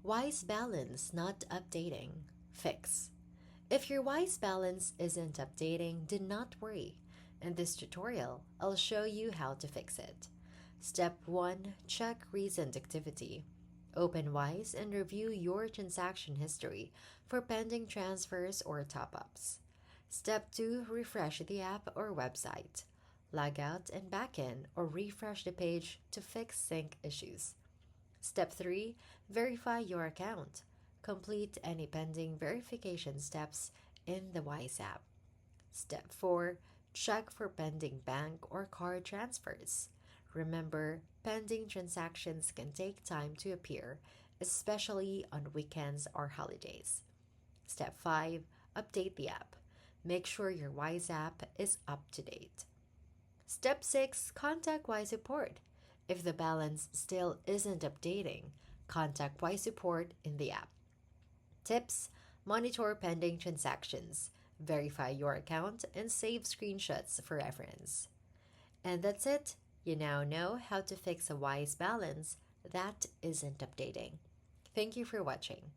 Wise balance not updating. Fix. If your Wise balance isn't updating, do not worry. In this tutorial, I'll show you how to fix it. Step 1. Check recent activity. Open Wise and review your transaction history for pending transfers or top-ups. Step 2. Refresh the app or website. Log out and back in or refresh the page to fix sync issues. Step 3. Verify your account. Complete any pending verification steps in the Wise app. Step 4. Check for pending bank or card transfers. Remember, pending transactions can take time to appear, especially on weekends or holidays. Step 5. Update the app. Make sure your Wise app is up to date. Step 6. Contact Wise support. If the balance still isn't updating, contact Wise support in the app. Tips: monitor pending transactions, verify your account, and save screenshots for reference. And that's it. You now know how to fix a Wise balance that isn't updating. Thank you for watching.